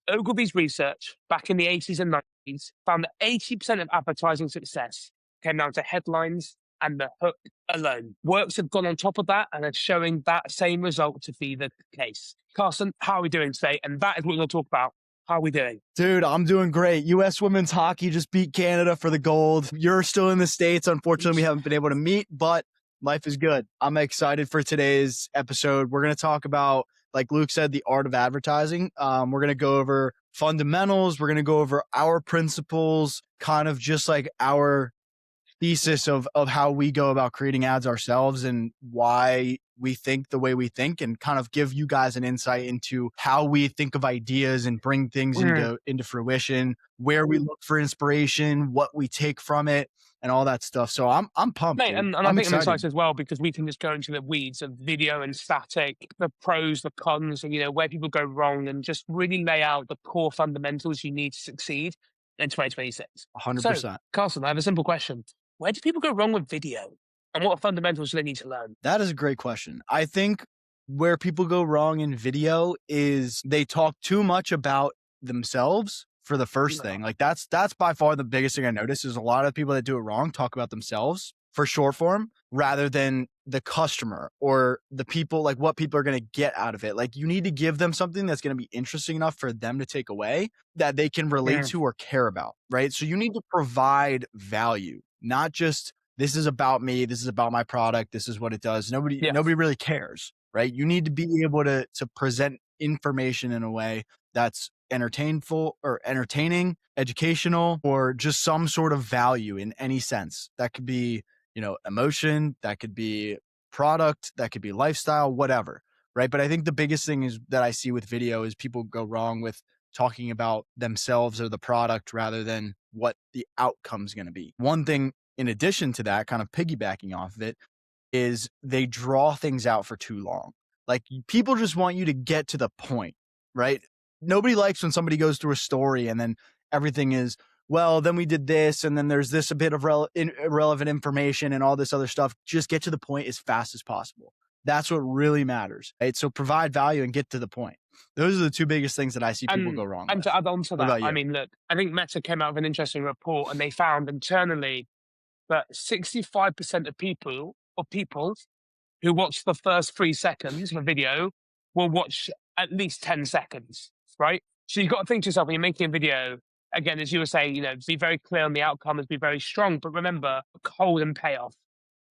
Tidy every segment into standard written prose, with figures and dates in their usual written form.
Ogilvy's research back in the 80s and 90s found that 80% of advertising success came down to headlines and the hook alone. Works have gone on top of that and are showing that same result to be the case. Carson, how are we doing today? And that is what we're going to talk about. How are we doing? Dude, I'm doing great. U.S. women's hockey just beat Canada for the gold. You're still in the States. Unfortunately, we haven't been able to meet, but life is good. I'm excited for today's episode. We're going to talk about, like Luke said, the art of advertising. We're going to go over fundamentals. We're going to go over our principles, kind of just like our thesis of how we go about creating ads ourselves and why we think the way we think, and kind of give you guys an insight into how we think of ideas and bring things into fruition, where we look for inspiration, what we take from it, and all that stuff. So I'm pumped. Mate, and I think I'm excited as well because we can just go into the weeds of video and static, the pros, the cons, and where people go wrong, and just really lay out the core fundamentals you need to succeed in 2026. 100%. So, Carson, I have a simple question. Where do people go wrong with video? And what fundamentals do they need to learn? That is a great question. I think where people go wrong in video is they talk too much about themselves for the first thing. Like that's by far the biggest thing I notice is a lot of people that do it wrong talk about themselves for short form rather than the customer or the people, like what people are going to get out of it. Like you need to give them something that's going to be interesting enough for them to take away that they can relate to or care about, right? So you need to provide value, not just this is about me, this is about my product, this is what it does. Nobody really cares, right? You need to be able to present information in a way that's entertaining, educational, or just some sort of value in any sense. That could be, emotion, that could be product, that could be lifestyle, whatever, right? But I think the biggest thing is that I see with video is people go wrong with talking about themselves or the product rather than what the outcome's going to be. One thing in addition to that, kind of piggybacking off of it, is they draw things out for too long. Like people just want you to get to the point, right? Nobody likes when somebody goes through a story and then everything is, well, then we did this and then there's this a bit of irrelevant information and all this other stuff. Just get to the point as fast as possible. That's what really matters, right? So provide value and get to the point. Those are the two biggest things that I see people go wrong and with. to add on to that, I mean, look, I think Meta came out with an interesting report and they found internally that 65% of people who watch the first 3 seconds of a video will watch at least 10 seconds, right? So you've got to think to yourself when you're making a video, again, as you were saying, be very clear on the outcome, be very strong, but remember, hold and payoff,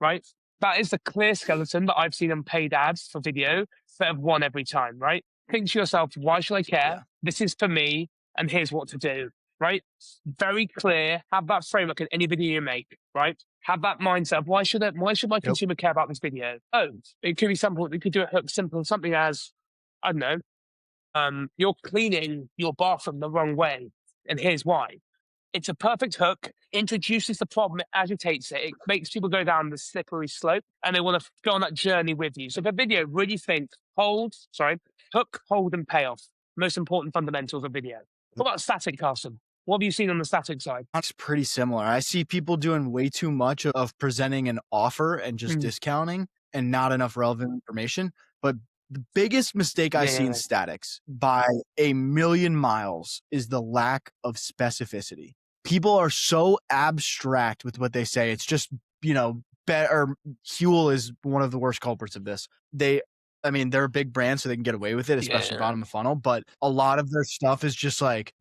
right? That is the clear skeleton that I've seen on paid ads for video that have won every time, right? Think to yourself, why should I care? Yeah. This is for me, and here's what to do, right? Very clear. Have that framework in any video you make, right? Have that mindset of why should my consumer care about this video? Oh, it could be simple. We could do it simple, something as, I don't know, you're cleaning your bathroom the wrong way, and here's why. It's a perfect hook, introduces the problem, it agitates it, it makes people go down the slippery slope, and they want to go on that journey with you. So the video, really think, hook, hold, and payoff. Most important fundamentals of video. What about static, Carson? What have you seen on the static side? It's pretty similar. I see people doing way too much of presenting an offer and just discounting and not enough relevant information. But the biggest mistake I see in statics by a million miles is the lack of specificity. People are so abstract with what they say. It's just, better. Huel is one of the worst culprits of this. They're a big brand, so they can get away with it, especially bottom of funnel. But a lot of their stuff is just like,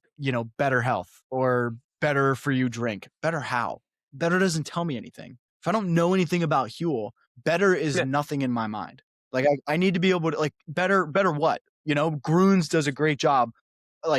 better health or better for you drink. Better how? Better doesn't tell me anything. If I don't know anything about Huel, better is nothing in my mind. Like I need to be able to better what? Groons does a great job,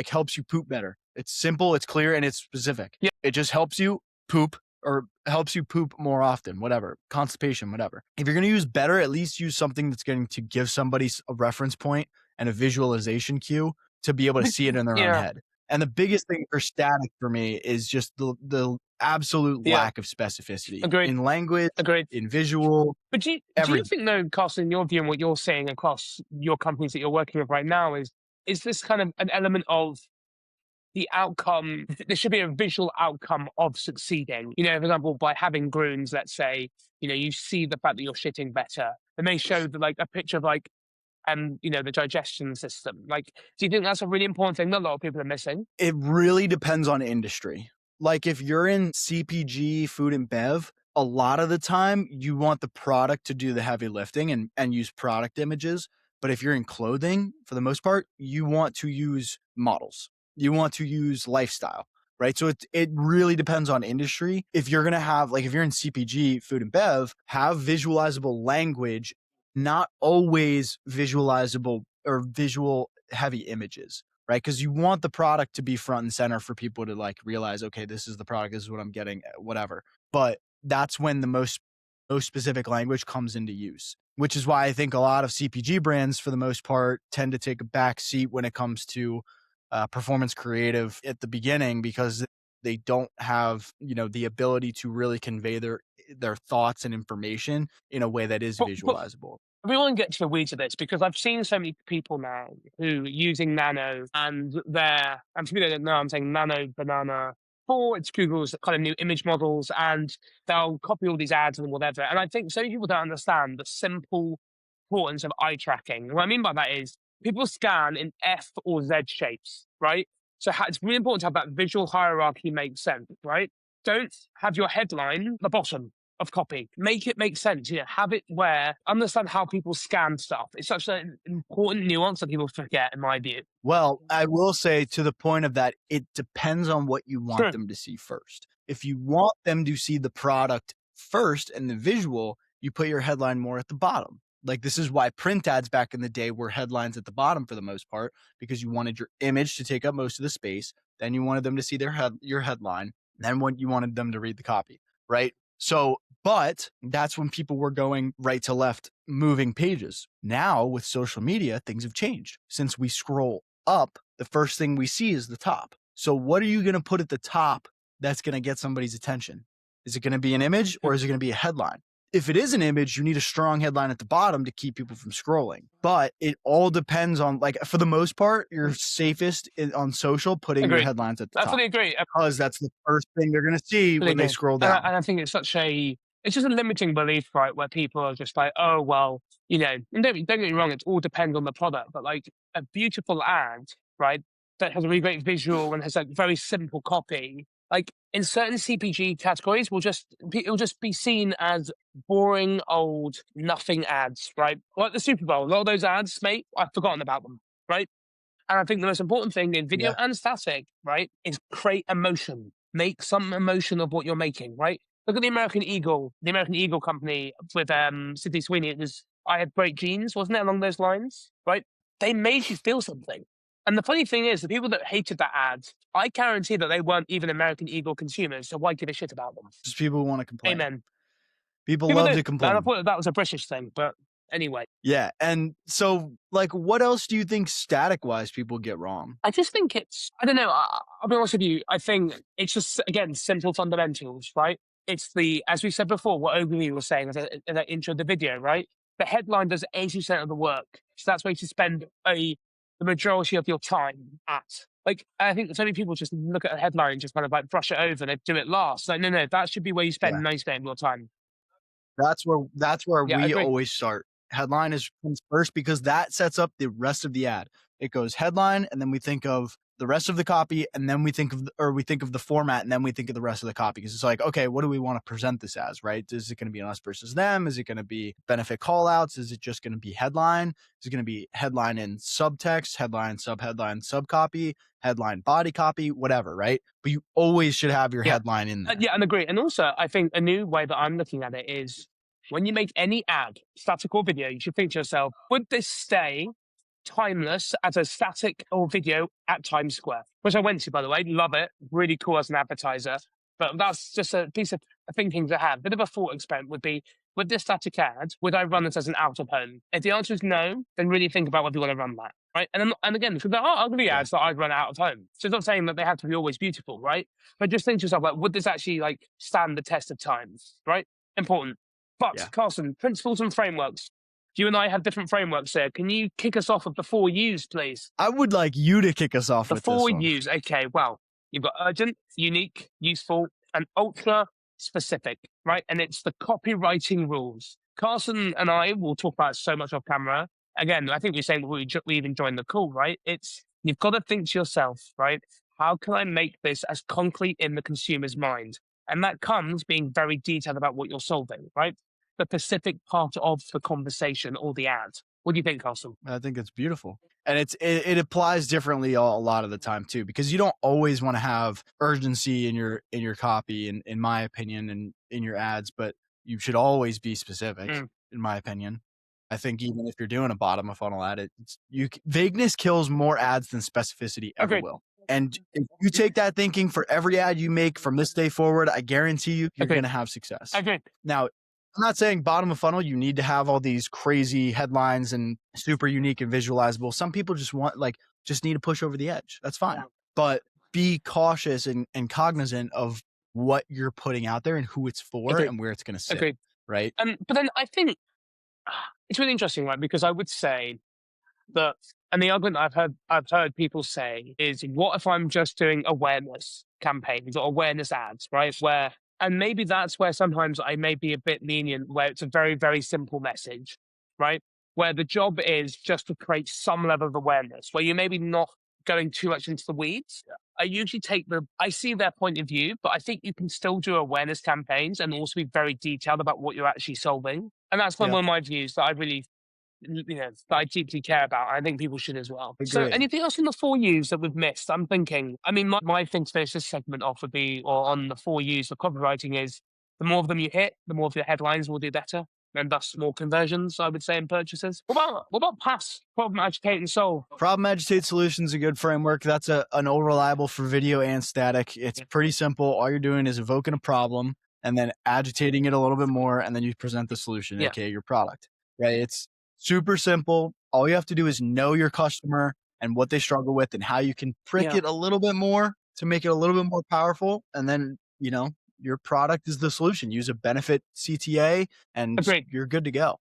helps you poop better. It's simple, it's clear, and it's specific. Yeah. It just helps you poop or helps you poop more often, whatever, constipation, whatever. If you're going to use better, at least use something that's going to give somebody a reference point and a visualization cue to be able to see it in their own head. And the biggest thing for static for me is just the absolute lack of specificity in language, in visual. But do you think, though, Carson, in your view and what you're seeing across your companies that you're working with right now is this kind of an element of the outcome? There should be a visual outcome of succeeding. For example, by having Groons, let's say, you see the fact that you're shitting better. It may show a picture of and, the digestion system. Like, do you think that's a really important thing that a lot of people are missing? It really depends on industry. Like if you're in CPG, food and bev, a lot of the time you want the product to do the heavy lifting and use product images. But if you're in clothing, for the most part, you want to use models. You want to use lifestyle, right? So it really depends on industry. If you're gonna have, like if you're in CPG, food and bev, have visualizable language, not always visualizable or visual heavy images, right? Because you want the product to be front and center for people to like realize, okay, this is the product, this is what I'm getting, whatever. But that's when the most specific language comes into use, which is why I think a lot of CPG brands, for the most part, tend to take a back seat when it comes to performance creative at the beginning, because they don't have the ability to really convey their thoughts and information in a way that is But visualizable. we want to get to the weeds of this because I've seen so many people now who are using Nano and and for people that don't know, I'm saying Nano Banana 4, it's Google's kind of new image models, and they'll copy all these ads and whatever. And I think so many people don't understand the simple importance of eye tracking. What I mean by that is people scan in F or Z shapes, right? So it's really important to have that visual hierarchy make sense, right? Don't have your headline at the bottom of copy. Make it make sense. Have it where understand how people scan stuff. It's such an important nuance that people forget, in my view. Well, I will say, to the point of that, it depends on what you want Sure. them to see first. If you want them to see the product first and the visual, you put your headline more at the bottom. Like this is why print ads back in the day were headlines at the bottom for the most part, because you wanted your image to take up most of the space. Then you wanted them to see your headline. Then when you wanted them to read the copy, right? So, but that's when people were going right to left, moving pages. Now with social media, things have changed. Since we scroll up, the first thing we see is the top. So what are you going to put at the top that's going to get somebody's attention? Is it going to be an image or is it going to be a headline? If it is an image, you need a strong headline at the bottom to keep people from scrolling. But it all depends on, like, for the most part, you're safest on social putting your Agreed. headlines at the I top, fully agree. because that's the first thing they're going to see Fully when they agree. scroll And down. I think it's just a limiting belief, right? Where people are just like, oh, well, and don't get me wrong, it all depends on the product, but like a beautiful ad, right? That has a really great visual and has like very simple copy. Like in certain CPG categories, it'll just be seen as boring old nothing ads, right? Like the Super Bowl, a lot of those ads, mate, I've forgotten about them, right? And I think the most important thing in video Yeah. and static, right, is create emotion. Make some emotion of what you're making, right? Look at the American Eagle company with Sydney Sweeney. It was I Have Great Genes, wasn't it, along those lines? Right? They made you feel something. And the funny thing is, the people that hated that ad, I guarantee that they weren't even American Eagle consumers, so why give a shit about them? Just people want to complain. Amen. People People love do. to And complain. I thought that was a British thing, but anyway. Yeah. And so, like, what else do you think static wise people get wrong? I just think I don't know, I'll be honest with you, I think it's just, again, simple fundamentals, right? It's as we said before, what Ogilvy was saying as I intro the video, right? The headline does 80% of the work. So that's where you should spend the majority of your time at. Like, I think so many people just look at a headline and just kind of like brush it over and they do it last. Like, no, that should be where you spend Yeah. 90% of your time. That's where Yeah, I we agree. always start. Headline comes first, because that sets up the rest of the ad. It goes headline, and then we think of the rest of the copy, and then we think of the format, and then we think of the rest of the copy. Because it's like, okay, what do we want to present this as, right? Is it going to be an us versus them? Is it going to be benefit call outs? Is it just going to be headline? Is it going to be headline and subtext, headline, sub copy, headline, body copy, whatever, right? But you always should have your Yeah. headline in there. Yeah, and agree. And also, I think a new way that I'm looking at it is when you make any ad, static or video, you should think to yourself, would this stay timeless as a static or video at Times Square? Which I went to, by the way. Love it. Really cool as an advertiser. But that's just a piece of thinking to have. Bit of a thought experiment would be, with this static ad, would I run this as an out of home? If the answer is no, then really think about whether you want to run that, right? And again, because there are ugly ads that I'd run out of home. So it's not saying that they have to be always beautiful, right? But just think to yourself, like, would this actually like stand the test of time, right? Important. But Carson, principles and frameworks. You and I have different frameworks here. Can you kick us off with the 4 U's, please? I would like you to kick us off The with 4 this one. U's. Okay, well, you've got urgent, unique, useful, and ultra specific, right? And it's the copywriting rules. Carson and I will talk about it so much off camera. again, I think you're saying we even joined the call, right? It's you've got to think to yourself, right? How can I make this as concrete in the consumer's mind? And that comes being very detailed about what you're solving, right? The specific part of the conversation or the ad. What do you think, Carson? I think it's beautiful. And it applies differently a lot of the time too, because you don't always want to have urgency in your copy, in my opinion, and in your ads, but you should always be specific, Mm, in my opinion. I think even if you're doing a bottom of funnel ad, vagueness kills more ads than specificity ever agreed. will. And if you take that thinking for every ad you make from this day forward, I guarantee you're going Agreed. to have success. Agreed. Now, I'm not saying bottom of funnel, you need to have all these crazy headlines and super unique and visualizable. Some people just need to push over the edge. That's fine. But be cautious and cognizant of what you're putting out there and who it's for Agreed. and where it's going to sit. Agreed. Right. But then I think it's really interesting, right? Because I would say that, and the argument I've heard people say is, what if I'm just doing awareness campaigns or awareness ads, right? And maybe that's where sometimes I may be a bit lenient, where it's a very, very simple message, right? Where the job is just to create some level of awareness, where you're maybe not going too much into the weeds. I see their point of view, but I think you can still do awareness campaigns and also be very detailed about what you're actually solving. And that's one Yeah. of my views that I really, that I deeply care about. I think people should as well. So Agree. anything else in the four U's that we've missed? I'm thinking, I mean, my thing to finish this segment off would be, or on the four U's for copywriting is, the more of them you hit, the more of your headlines will do better. And thus more conversions, I would say, in purchases. What about pass, problem, educate, and solve? Problem agitate solution is a good framework. That's an old reliable for video and static. It's pretty simple. All you're doing is evoking a problem and then agitating it a little bit more, and then you present the solution, Yeah. aka your product. Right? It's super simple. All you have to do is know your customer and what they struggle with and how you can prick Yeah. it a little bit more to make it a little bit more powerful. And then, your product is the solution. Use a benefit CTA and Agreed. you're good to go.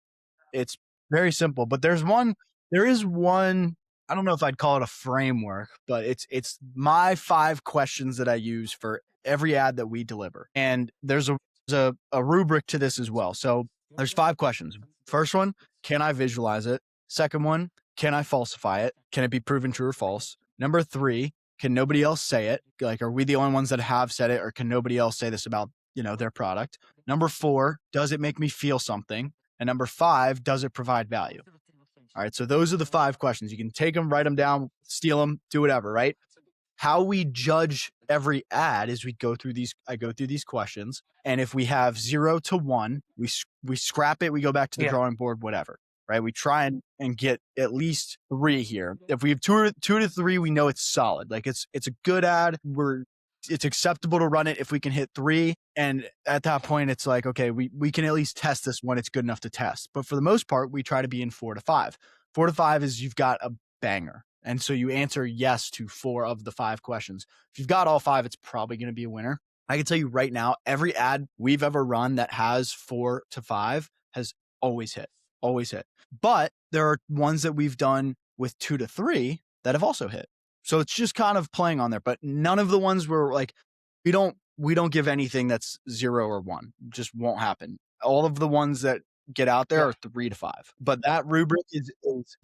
It's very simple, but there is one, I don't know if I'd call it a framework, but it's my 5 questions that I use for every ad that we deliver. And there's a rubric to this as well. So there's 5 questions. First one, can I visualize it? Second one, can I falsify it? Can it be proven true or false? Number 3, can nobody else say it? Like, are we the only ones that have said it, or can nobody else say this about, their product? Number 4, does it make me feel something? And number 5, does it provide value? All right. So those are the 5 questions. You can take them, write them down, steal them, do whatever, right? How we judge every ad is I go through these questions. And if we have 0 to 1, we scrap it. We go back to the Yeah. drawing board, whatever, right? We try and get at least 3 here. If we have 2 to 3, we know it's solid. Like it's a good ad. It's acceptable to run it if we can hit 3. And at that point, it's like, okay, we can at least test this when it's good enough to test. But for the most part, we try to be in 4 to 5. 4 to 5 is you've got a banger. And so you answer yes to 4 of the 5 questions. If you've got all 5, it's probably going to be a winner. I can tell you right now, every ad we've ever run that has 4 to 5 has always hit. But there are ones that we've done with 2 to 3 that have also hit. So it's just kind of playing on there, but none of the ones where like, we don't give anything that's 0 or 1. Just won't happen. All of the ones that get out there are 3 to 5. But that rubric is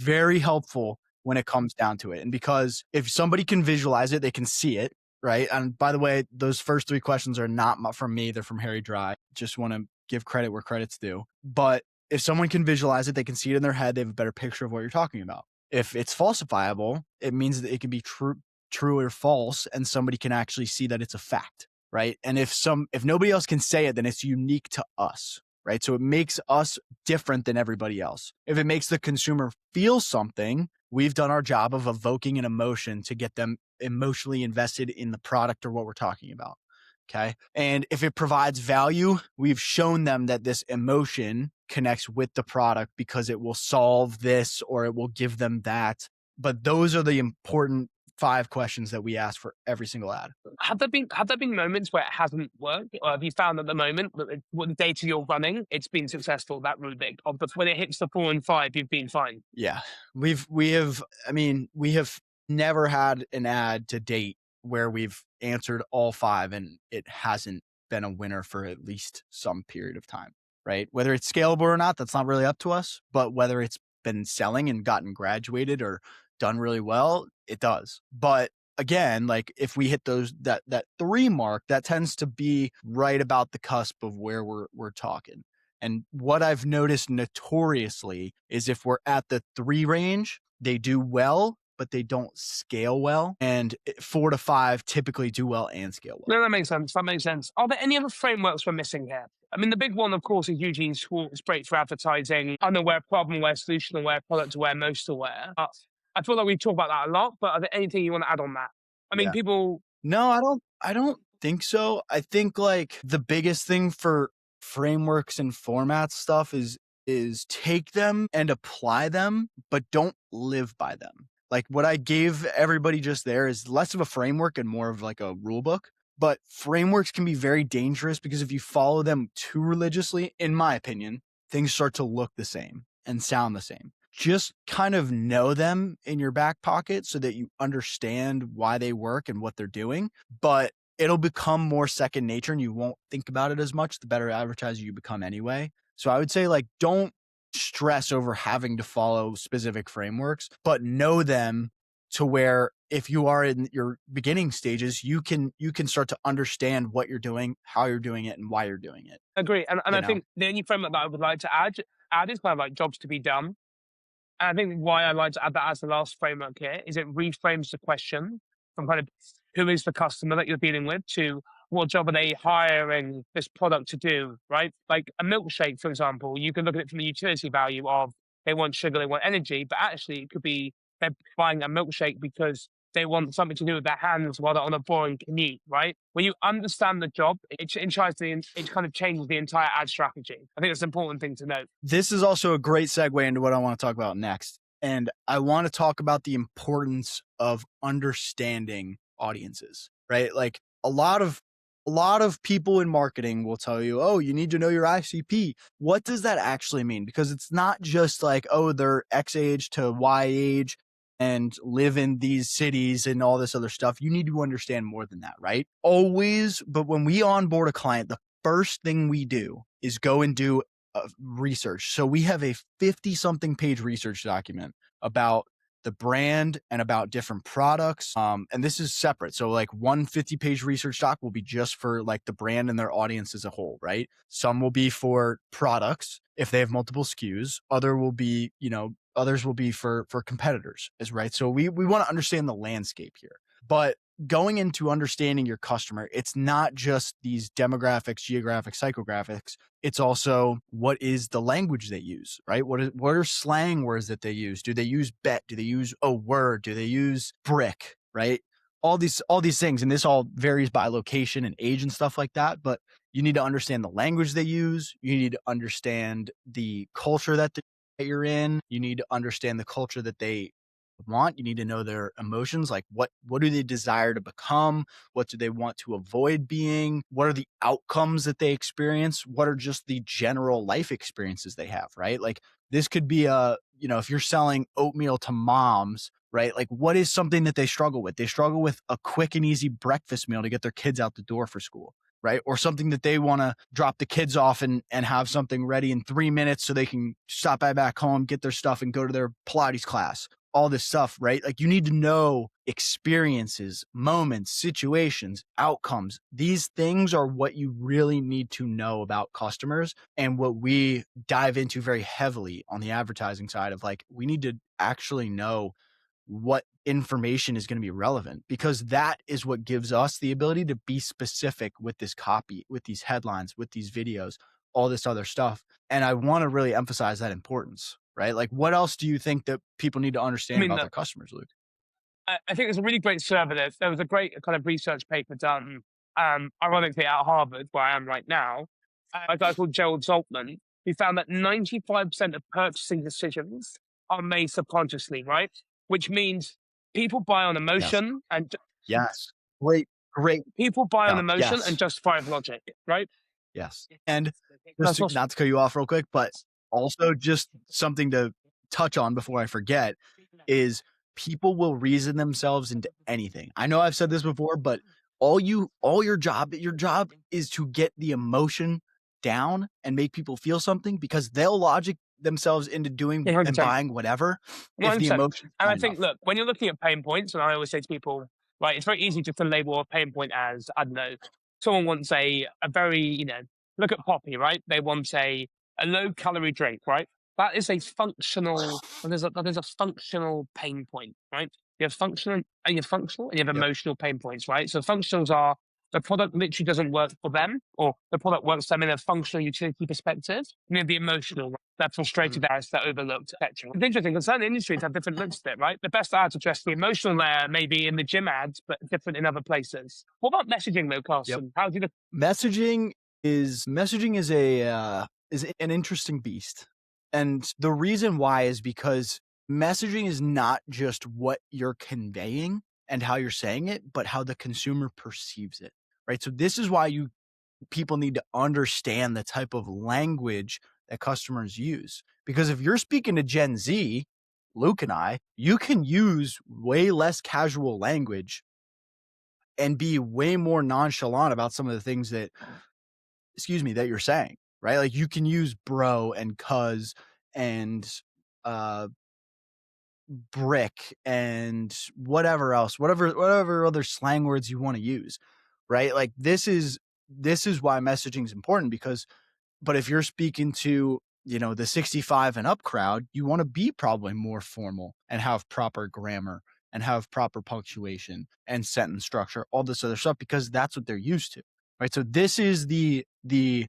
very helpful when it comes down to it. And because if somebody can visualize it, they can see it, right? And by the way, those first 3 questions are not from me. They're from Harry Dry. Just want to give credit where credit's due. But if someone can visualize it, they can see it in their head. They have a better picture of what you're talking about. If it's falsifiable, it means that it can be true or false, and somebody can actually see that it's a fact, right? And if nobody else can say it, then it's unique to us, right? So it makes us different than everybody else. If it makes the consumer feel something, we've done our job of evoking an emotion to get them emotionally invested in the product or what we're talking about. Okay. And if it provides value, we've shown them that this emotion connects with the product because it will solve this or it will give them that. But those are the important 5 questions that we ask for every single ad. Have there been moments where it hasn't worked, or have you found at the moment that what the data you're running, it's been successful, that rubric, or but when it hits the 4 and 5, you've been fine? Yeah, we have never had an ad to date where we've answered all 5 and it hasn't been a winner for at least some period of time, right? Whether it's scalable or not, that's not really up to us, but whether it's been selling and gotten graduated or done really well, it does. But again, like if we hit that 3 mark, that tends to be right about the cusp of where we're talking. And what I've noticed notoriously is if we're at the 3 range, they do well, but they don't scale well. And 4 to 5 typically do well and scale well. No, that makes sense. That makes sense. Are there any other frameworks we're missing here? I mean, the big one, of course, is Eugene Schwartz, great for advertising, unaware, problem aware, solution aware, product aware, most aware. I feel like we talk about that a lot, but are there anything you want to add on that? I mean, Yeah. people. No, I don't think so. I think like the biggest thing for frameworks and format stuff is take them and apply them, but don't live by them. Like what I gave everybody just there is less of a framework and more of like a rule book. But frameworks can be very dangerous because if you follow them too religiously, in my opinion, things start to look the same and sound the same. Just kind of know them in your back pocket so that you understand why they work and what they're doing. But it'll become more second nature and you won't think about it as much the better advertiser you become anyway. So I would say like don't stress over having to follow specific frameworks, but know them to where if you are in your beginning stages, you can start to understand what you're doing, how you're doing it, and why you're doing it. Agree. And You I know? think the only framework that I would like to add is kind of like jobs to be done. And I think why I like to add that as the last framework here is it reframes the question from kind of who is the customer that you're dealing with to what job are they hiring this product to do, right? Like a milkshake, for example, you can look at it from the utility value of they want sugar, they want energy, but actually it could be they're buying a milkshake because they want something to do with their hands while they're on a boring commute, right? When you understand the job, it kind of changes the entire ad strategy. I think that's an important thing to note. This is also a great segue into what I want to talk about next. And I want to talk about the importance of understanding audiences, right? Like a lot of people in marketing will tell you, "Oh, you need to know your ICP." What does that actually mean? Because it's not just like, "Oh, they're X age to Y age and live in these cities and all this other stuff." You need to understand more than that, right? Always, but when we onboard a client, the first thing we do is go and do research. So we have a 50 something page research document about the brand and about different products. And this is separate. So like 150-page research doc will be just for like the brand and their audience as a whole, right? Some will be for products if they have multiple SKUs. Others will be for competitors, is right. So we want to understand the landscape here. But going into understanding your customer, it's not just these demographics, geographic, psychographics. It's also what is the language they use, right? What are slang words that they use? Do they use bet? Do they use a word? Do they use brick, right? All these things. And this all varies by location and age and stuff like that. But you need to understand the language they use. You need to understand the culture that you're in. You need to understand the culture that they want. You need to know their emotions, like what do they desire to become, what do they want to avoid being, what are the outcomes that they experience, what are just the general life experiences they have, right? Like this could be if you're selling oatmeal to moms, right? Like what is something that they struggle with? They struggle with a quick and easy breakfast meal to get their kids out the door for school, right? Or something that they want to drop the kids off and have something ready in 3 minutes so they can stop by back home, get their stuff and go to their Pilates class. All this stuff, right? Like you need to know experiences, moments, situations, outcomes. These things are what you really need to know about customers and what we dive into very heavily on the advertising side of like, we need to actually know what information is going to be relevant because that is what gives us the ability to be specific with this copy, with these headlines, with these videos, all this other stuff. And I want to really emphasize that importance, right? Like what else do you think that people need to I understand mean, about look, their customers, Luke? I think there's a really great survey. There was a great kind of research paper done, ironically at Harvard, where I am right now, by a guy called Gerald Zoltman, who found that 95% of purchasing decisions are made subconsciously, right? Which means people buy on Yes. emotion and Yes. Great. people buy on Yeah. emotion and Yes. justified logic, right? Yes. And just That's what's not to cut you off real quick, but also just something to touch on before I forget is people will reason themselves into anything. I know I've said this before, but your job is to get the emotion down and make people feel something because they'll themselves into doing and 100%. buying whatever if the 100%. emotion's And high I think, enough. look, when you're looking at pain points, and I always say to people, right, it's very easy just to label a pain point as, I don't know, someone wants a very, look at Poppy, right? They want a low calorie drink, right? That is a functional, that is a functional pain point, right? You have functional and you have Yep. emotional pain points, right? So functionals are the product literally doesn't work for them, or the product works for them in a functional utility perspective. And then the emotional, they're frustrated as they're overlooked, etc. It's interesting because certain industries have different looks to it, right? The best ads address the emotional layer, maybe in the gym ads, but different in other places. What about messaging though, Yep. Carson? How do you look? Messaging is an interesting beast. And the reason why is because messaging is not just what you're conveying and how you're saying it, but how the consumer perceives it. Right. So this is why people need to understand the type of language that customers use. Because if you're speaking to Gen Z, Luke and I, you can use way less casual language and be way more nonchalant about some of the things that that you're saying, right? Like you can use bro and cuz and uh brick and whatever else, whatever other slang words you want to use, right? Like this is why messaging is important because but if you're speaking to, the 65 and up crowd, you want to be probably more formal and have proper grammar and have proper punctuation and sentence structure, all this other stuff, because that's what they're used to. Right. So this is the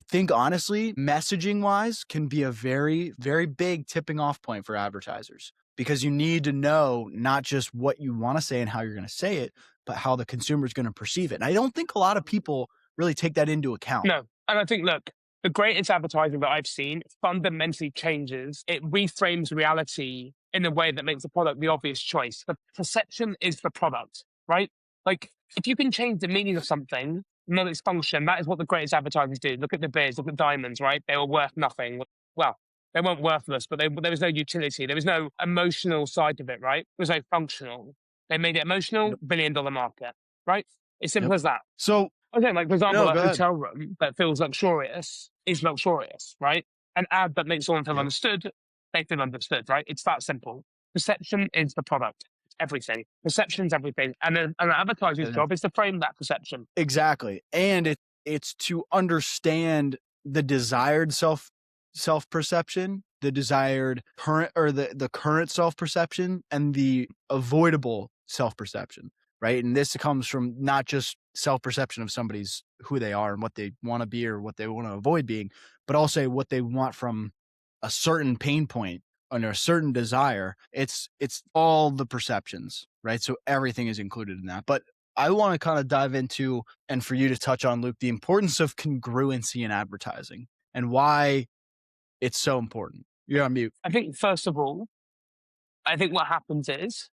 think honestly, messaging wise can be a very, very big tipping off point for advertisers because you need to know not just what you want to say and how you're going to say it, but how the consumer is going to perceive it. And I don't think a lot of people really take that into account. No. And I think, look, the greatest advertising that I've seen fundamentally changes. It reframes reality in a way that makes the product the obvious choice. The perception is the product, right? Like, if you can change the meaning of something, not its function, that is what the greatest advertisers do. Look at the beers, look at diamonds, right? They were worth nothing. Well, they weren't worthless, but there was no utility. There was no emotional side of it, right? It was no functional. They made it emotional, Yep. $1 billion market, right? It's simple Yep. as that. So Okay, like for example, no, a go ahead. hotel room that feels luxurious is luxurious, right? An ad that makes someone feel Yep. understood, they feel understood, right? It's that simple. Perception is the product. It's everything. Perception's everything. And an advertiser's And job is to frame that perception. exactly. And it's to understand the desired self perception, the desired current or the current self perception and the avoidable self perception, right? And this comes from not just self perception of somebody's who they are and what they want to be or what they want to avoid being, but also what they want from a certain pain point under a certain desire. It's all the perceptions, right? So everything is included in that. But I want to kind of dive into and for you to touch on, Luke, the importance of congruency in advertising and why it's so important. You're on mute. I think, first of all, I think what happens is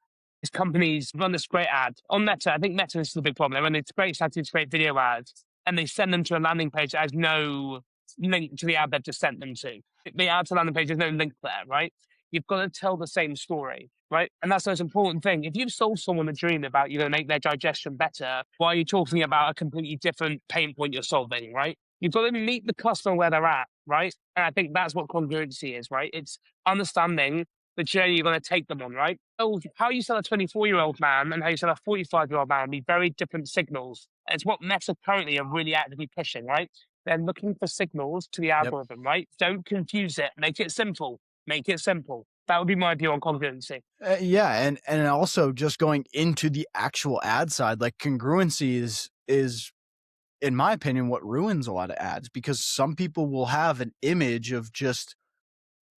companies run this great ad on Meta. I think Meta is the big problem. They run this great ad, this great video ads, and they send them to a landing page that has no link to the ad they've just sent them to. The ad to landing page, there's no link there, right? You've got to tell the same story, right? And that's the most important thing. If you've sold someone a dream about make their digestion better, why are you talking about a completely different pain point you're solving, right? You've got to meet the customer where they're at, right? And I think that's what congruency is, right? It's understanding the journey you're going to take them on, right? Oh, how you sell a 24-year-old man and how you sell a 45-year-old man be very different signals. And it's what Meta currently are really actively pushing, right? They're looking for signals to the Yep. algorithm, right? Don't confuse it. Make it simple. Make it simple. That would be my view on congruency. Yeah, and also just going into the actual ad side, like congruency is in my opinion what ruins a lot of ads because some people will have an image of just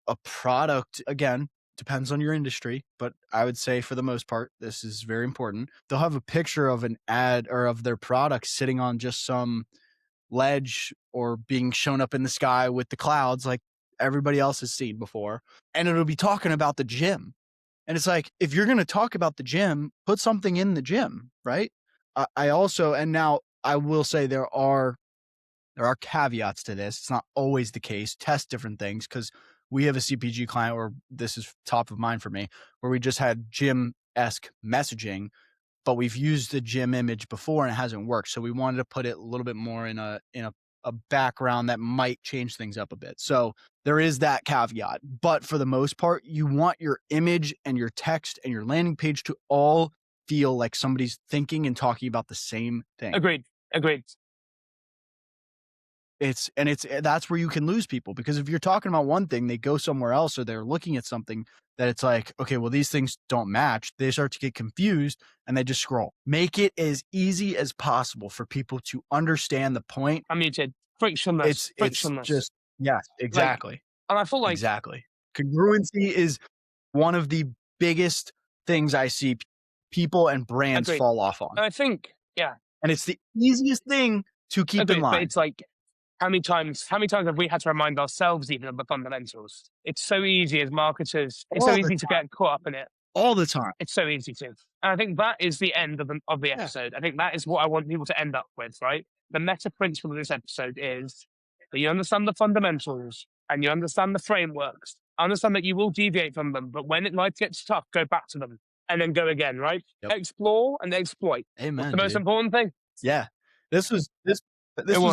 a product. Again, depends on your industry, but I would say for the most part this is very important. They'll have a picture of an ad or of their product sitting on just some ledge or being shown up in the sky with the clouds like everybody else has seen before, and it'll be talking about the gym. And it's like, if you're going to talk about the gym, put something in the gym, right? I also, and now I will say there are caveats to this. It's not always the case. Test different things because we have a CPG client where this is top of mind for me, where we just had gym-esque messaging, but we've used the gym image before and it hasn't worked. So we wanted to put it a little bit more in a a background that might change things up a bit. So there is that caveat. But for the most part, you want your image and your text and your landing page to all feel like somebody's thinking and talking about the same thing. Agreed. Agreed. It's that's where you can lose people, because if you're talking about one thing, they go somewhere else, or they're looking at something that it's like, okay, well, these things don't match. They start to get confused and they just scroll. Make it as easy as possible for people to understand the point. I'm muted. Frictionless. It's Frictionless. just, yes, Like, exactly. and I feel like Exactly. Congruency is one of the biggest things I see people and brands agreed. fall off on. And I think, yeah, And it's the easiest thing to keep in agreed. But line. it's like, how many times have we had to remind ourselves even of the fundamentals? It's so easy as marketers. It's so All the easy to get caught up in it. All the time. It's so easy to. And I think that is the end of the Yeah. episode. I think that is what I want people to end up with, right? The meta principle of this episode is that you understand the fundamentals and you understand the frameworks. Understand that you will deviate from them, but when life gets tough, go back to them and then go again, right? Yep. Explore and exploit. Amen. What's the most Dude. important thing? Yeah. This was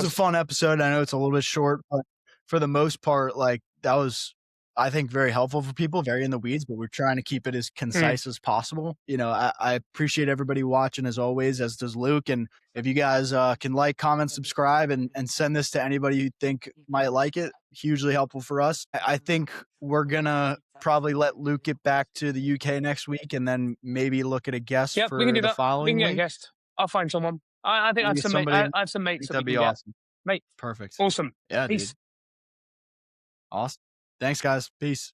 a fun episode. I know it's a little bit short, but for the most part, like, that was, I think, very helpful for people, very in the weeds, but we're trying to keep it as concise as possible. You know, I appreciate everybody watching as always, as does Luke. And if you guys can like, comment, subscribe, and send this to anybody you think might like it, hugely helpful for us. I think we're gonna probably let Luke get back to the UK next week, and then maybe look at a guest Yep, for we can do the that. We following can get a week. guest. I'll find someone. I think I have Maybe some somebody- I have some I mates think that that'd we be can get. awesome. Mate, Perfect. awesome. Yeah, Peace. dude. Awesome. Thanks, guys. Peace.